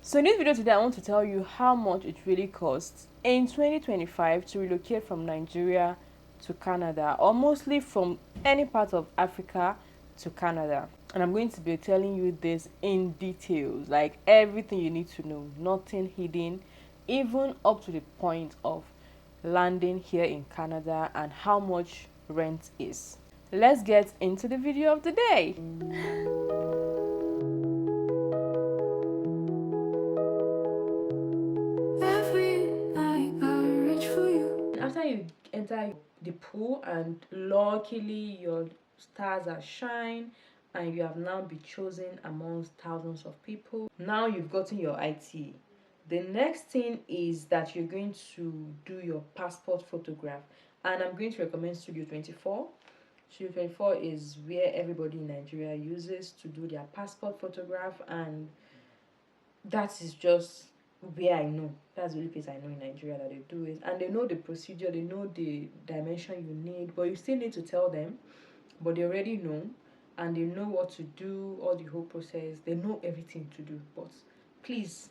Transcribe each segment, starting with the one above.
So in this video today, I want to tell you how much it really costs in 2025 to relocate from Nigeria to Canada, or mostly from any part of Africa to Canada. And I'm going to be telling you this in details, like everything you need to know, nothing hidden, even up to the point of landing here in Canada and how much rent is. Let's get into the video of the day. After you enter the pool and luckily your stars are shine and you have now been chosen amongst thousands of people, now you've gotten your IT. The next thing is that you're going to do your passport photograph, and I'm going to recommend Studio 24. Studio 24 is where everybody in Nigeria uses to do their passport photograph, and that is just where I know. That's the only place I know in Nigeria that they do it. And they know the procedure, they know the dimension you need, but you still need to tell them. But they already know, and they know what to do, all the whole process. They know everything to do. But please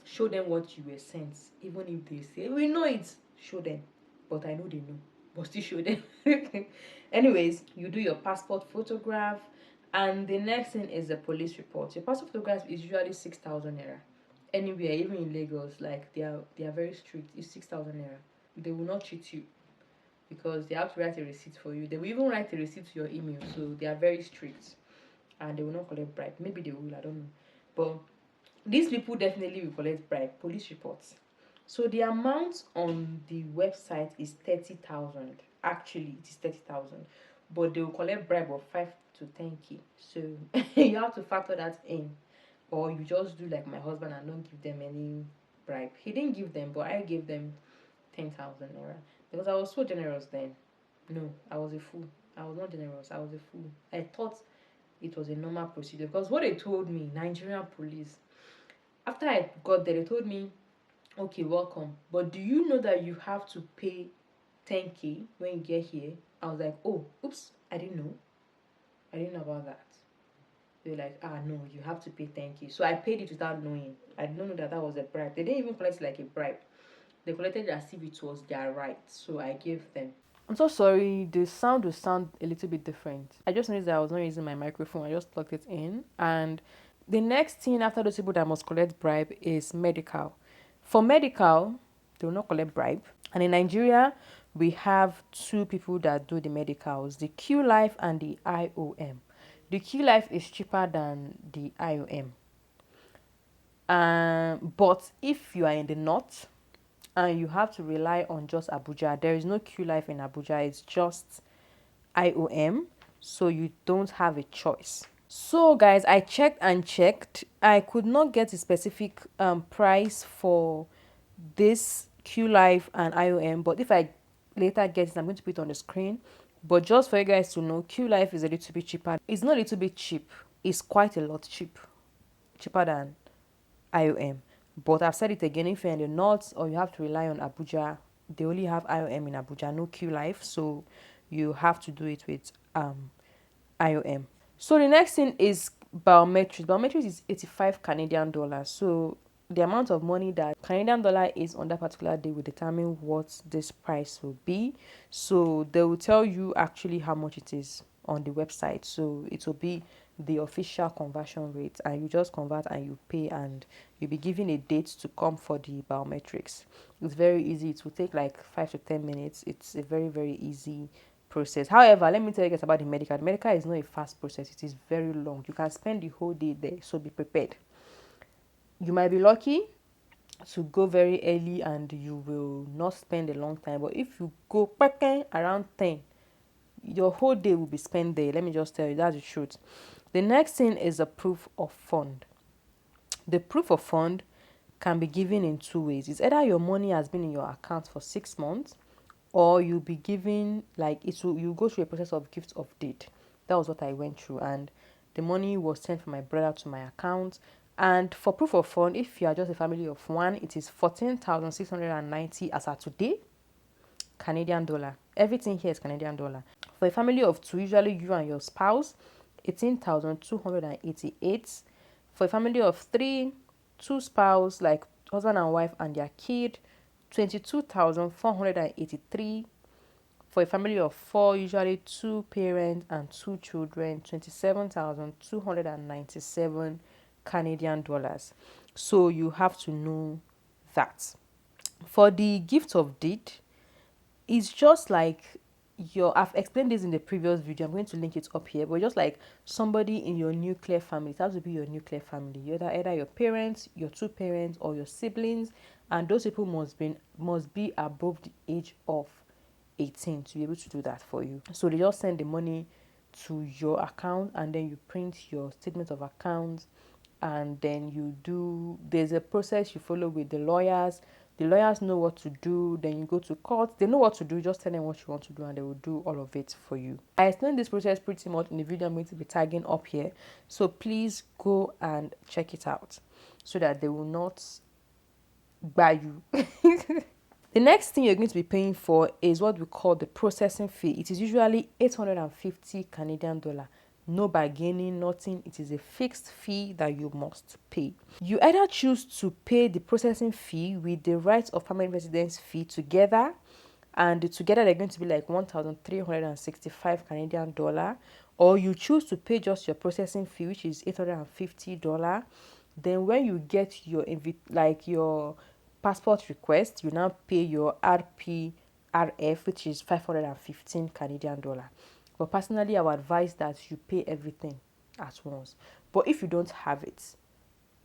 show them what you were sent. Even if they say, we know it, show them. But I know they know. But still show them. Anyways, you do your passport photograph. And the next thing is the police report. Your passport photograph is usually 6,000 naira. Anywhere, even in Lagos, like they are very strict. It's 6,000 naira. They will not cheat you because they have to write a receipt for you. They will even write a receipt to your email. So they are very strict, and they will not collect bribe. Maybe they will, I don't know. But these people definitely will collect bribe. Police reports. So the amount on the website is 30,000. Actually, it is 30,000, but they will collect bribe of 5 to 10k. So you have to factor that in, or you just do like my husband and don't give them any bribe. He didn't give them, but I gave them 10,000 naira because I was so generous then. No, I was a fool. I was not generous. I was a fool. I thought it was a normal procedure because what they told me, Nigerian police, after I got there, they told me, okay, welcome, but do you know that you have to pay 10k when you get here? I was like, oh, oops, I didn't know about that. They're like, no, you have to pay 10k. So I paid it without knowing. I didn't know that was a bribe. They didn't even collect it like a bribe. They collected it as if it was their right. So I gave them. I'm so sorry, the sound will sound a little bit different. I just noticed that I was not using my microphone. I just plugged it in. And the next thing after those people that must collect bribe is medical. For medical, they will not collect bribe. And in Nigeria, we have two people that do the medicals, the Q Life and the IOM. The Q Life is cheaper than the IOM. But if you are in the north and you have to rely on just Abuja, there is no Q Life in Abuja, it's just IOM, so you don't have a choice. So guys, I checked and checked. I could not get a specific price for this Q Life and IOM, but if I later get it, I'm going to put it on the screen. But just for you guys to know, Q Life is a little bit cheaper. It's not a little bit cheap, it's quite a lot cheaper than IOM. But I've said it again, if you're in the north or you have to rely on Abuja, they only have IOM in Abuja, no Q Life, so you have to do it with IOM. So the next thing is biometrics. Biometrics is 85 Canadian dollars. So the amount of money that Canadian dollar is on that particular day will determine what this price will be. So they will tell you actually how much it is on the website. So it will be the official conversion rate, and you just convert and you pay, and you'll be given a date to come for the biometrics. It's very easy. It will take like 5 to 10 minutes. It's a very, very easy process. However, let me tell you guys about the medical. The medical is not a fast process. It is very long. You can spend the whole day there, so be prepared. You might be lucky to go very early and you will not spend a long time, but if you go around 10, your whole day will be spent there. Let me just tell you, that's the truth. The next thing is a proof of fund. The proof of fund can be given in two ways. It's either your money has been in your account for 6 months, or you'll be given, like, you go through a process of gift of deed. That was what I went through, and the money was sent from my brother to my account. And for proof of fund, if you are just a family of one, it is 14,690 as of today, Canadian dollar. Everything here is Canadian dollar. For a family of two, usually you and your spouse, 18,288. For a family of three, two spouse, like husband and wife and their kid, 22,483. For a family of four, usually two parents and two children, 27,297 Canadian dollars. So you have to know that. For the gift of deed, it's just like I've explained this in the previous video. I'm going to link it up here, but just like somebody in your nuclear family, it has to be your nuclear family. Either your parents, your two parents, or your siblings, and those people must be above the age of 18 to be able to do that for you. So they just send the money to your account, and then you print your statement of accounts, and then there's a process you follow with the lawyers. The lawyers know what to do. Then you go to court. They know what to do. Just tell them what you want to do and they will do all of it for you. I explained this process pretty much in the video I'm going to be tagging up here. So please go and check it out so that they will not buy you. The next thing you're going to be paying for is what we call the processing fee. It is usually 850 Canadian dollar. No bargaining, nothing. It is a fixed fee that you must pay. You either choose to pay the processing fee with the rights of permanent residence fee together, and together they're going to be like 1,365 Canadian dollar, or you choose to pay just your processing fee, which is $850. Then when you get your your passport request, you now pay your RPRF, which is 515 Canadian dollar. But personally, I would advise that you pay everything at once. But if you don't have it,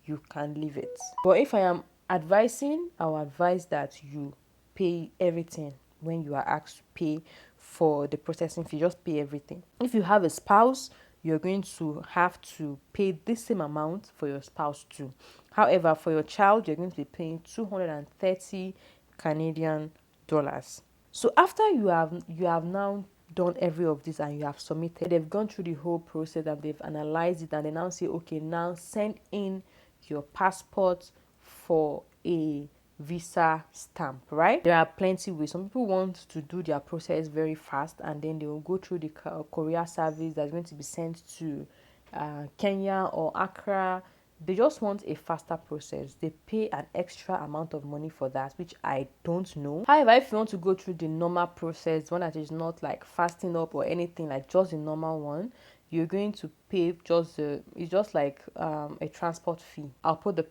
you can leave it. But if I am advising, I will advise that you pay everything when you are asked to pay for the processing fee. Just pay everything. If you have a spouse, you're going to have to pay the same amount for your spouse too. However, for your child, you're going to be paying 230 Canadian dollars. So after you have now done every of this and you have submitted, they've gone through the whole process and they've analyzed it, and they now say, okay, now send in your passport for a visa stamp, right? There are plenty ways. Some people want to do their process very fast, and then they will go through the courier service that's going to be sent to Kenya or Accra. They just want a faster process. They pay an extra amount of money for that, which I don't know. However, if you want to go through the normal process, one that is not like fasting up or anything, like just the normal one, you're going to pay it's just like a transport fee. I'll put the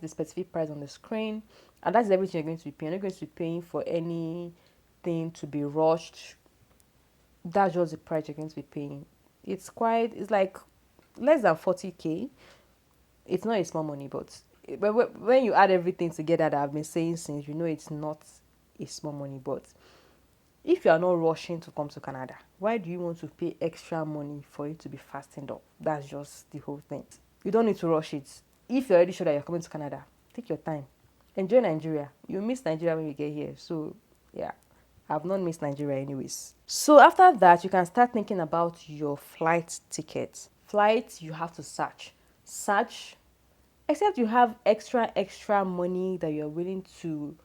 specific price on the screen, and that's everything you're going to be paying. You're not going to be paying for anything to be rushed. That's just the price you're going to be paying. It's like less than 40K. It's not a small money, but when you add everything together that I've been saying since, you know it's not a small money. But if you are not rushing to come to Canada, why do you want to pay extra money for it to be fastened up? That's just the whole thing. You don't need to rush it. If you're already sure that you're coming to Canada, take your time. Enjoy Nigeria. You miss Nigeria when you get here. So yeah, I've not missed Nigeria anyways. So after that, you can start thinking about your flight tickets. Flights, you have to search, except you have extra money that you're willing to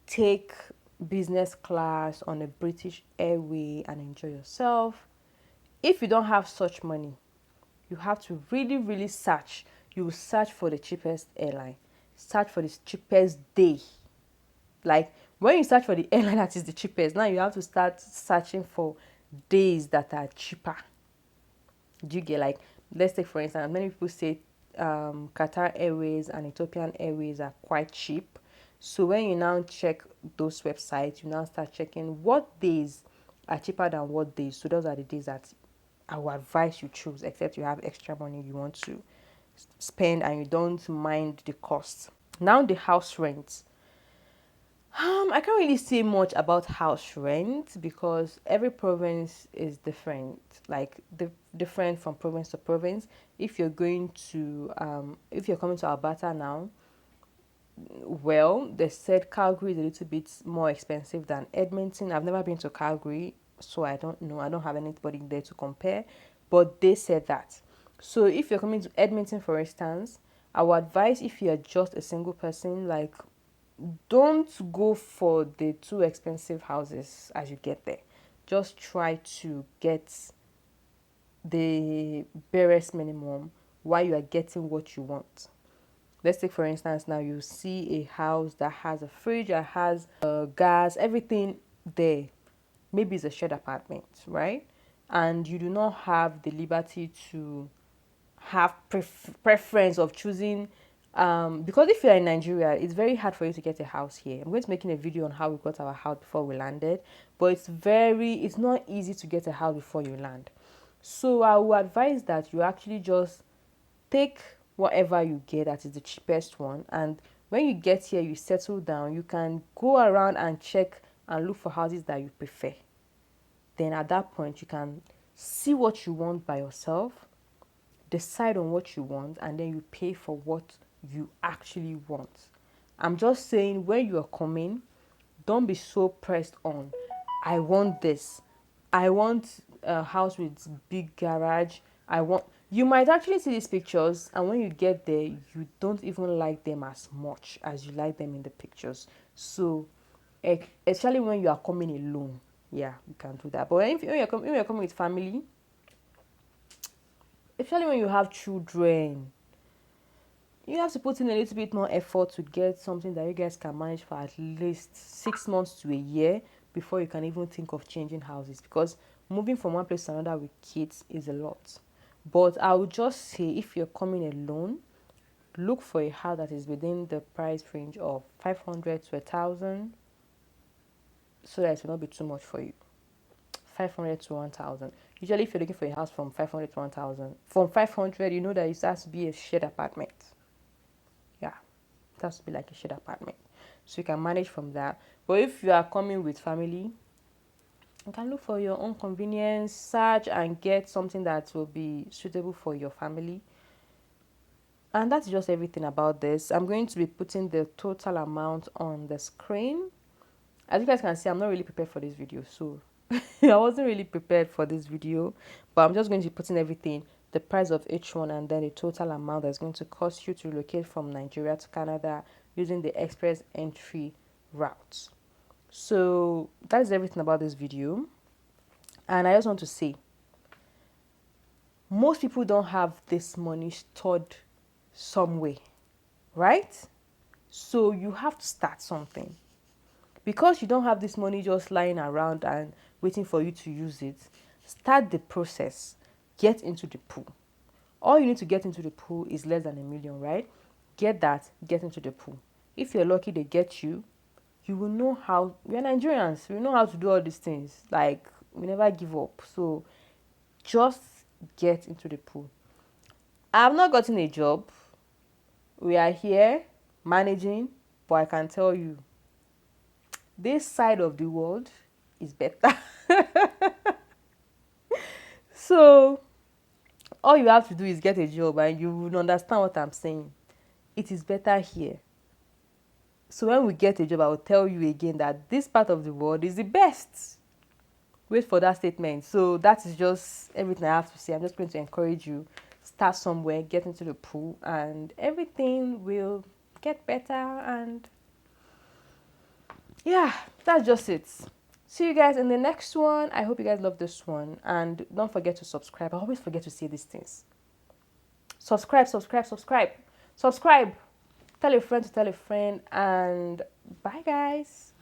take business class on a British Airway and enjoy yourself. If you don't have such money, you have to really search. You will search for the cheapest airline, search for the cheapest day. Like when you search for the airline that is the cheapest, now you have to start searching for days that are cheaper. Do you get, like, let's take for instance, many people say Qatar Airways and Ethiopian Airways are quite cheap. So when you now check those websites, you now start checking what days are cheaper than what days. So those are the days that I would advise you choose, except you have extra money you want to spend and you don't mind the cost. Now the house rent. I can't really say much about house rent because every province is different, like different from province to province. If you're coming to Alberta now, well, they said Calgary is a little bit more expensive than Edmonton. I've never been to Calgary, so I don't know. I don't have anybody there to compare, but they said that. So if you're coming to Edmonton, for instance, I would advise, if you're just a single person, like, don't go for the too expensive houses as you get there. Just try to get the barest minimum while you are getting what you want. Let's take for instance, now you see a house that has a fridge, that has gas, everything there. Maybe it's a shared apartment, right? And you do not have the liberty to have preference of choosing, because if you're in Nigeria, it's very hard for you to get a house here. I'm going to make a video on how we got our house before we landed, but it's not easy to get a house before you land. So I would advise that you actually just take whatever you get that is the cheapest one, and when you get here, you settle down, you can go around and check and look for houses that you prefer. Then at that point, you can see what you want by yourself, decide on what you want, and then you pay for what you actually want. I'm just saying, when you are coming, don't be so pressed on, I want this, I want a house with big garage, you might actually see these pictures, and when you get there, you don't even like them as much as you like them in the pictures. So especially when you are coming alone, yeah, you can do that. But when you're coming with family, especially when you have children, you have to put in a little bit more effort to get something that you guys can manage for at least 6 months to a year before you can even think of changing houses, because moving from one place to another with kids is a lot. But I would just say, if you're coming alone, look for a house that is within the price range of 500 to 1,000, so that it will not be too much for you. 500 to 1,000. Usually, if you're looking for a house from 500 to 1,000, from 500, you know that it has to be a shared apartment. Yeah, it has to be like a shared apartment. So you can manage from that. But if you are coming with family, you can look for your own convenience, search and get something that will be suitable for your family. And that's just everything about this. I'm going to be putting the total amount on the screen. As you guys can see, I'm not really prepared for this video, so I wasn't really prepared for this video, but I'm just going to be putting everything, the price of each one, and then the total amount that's going to cost you to relocate from Nigeria to Canada using the express entry route. So that is everything about this video. And I just want to say, most people don't have this money stored somewhere, right? So you have to start something. Because you don't have this money just lying around and waiting for you to use it, start the process. Get into the pool. All you need to get into the pool is less than $1 million, right? Get that, get into the pool. If you're lucky they get you, you will know how. We're Nigerians, we know how to do all these things. Like, we never give up. So just get into the pool. I have not gotten a job. We are here managing, but I can tell you, this side of the world is better. So all you have to do is get a job, and you will understand what I'm saying. It is better here. So when we get a job, I will tell you again that this part of the world is the best. Wait for that statement. So that is just everything I have to say. I'm just going to encourage you, start somewhere, get into the pool, and everything will get better. And yeah, that's just it. See you guys in the next one. I hope you guys love this one, and don't forget to subscribe. I always forget to say these things. Subscribe. Tell a friend to tell a friend, and bye guys.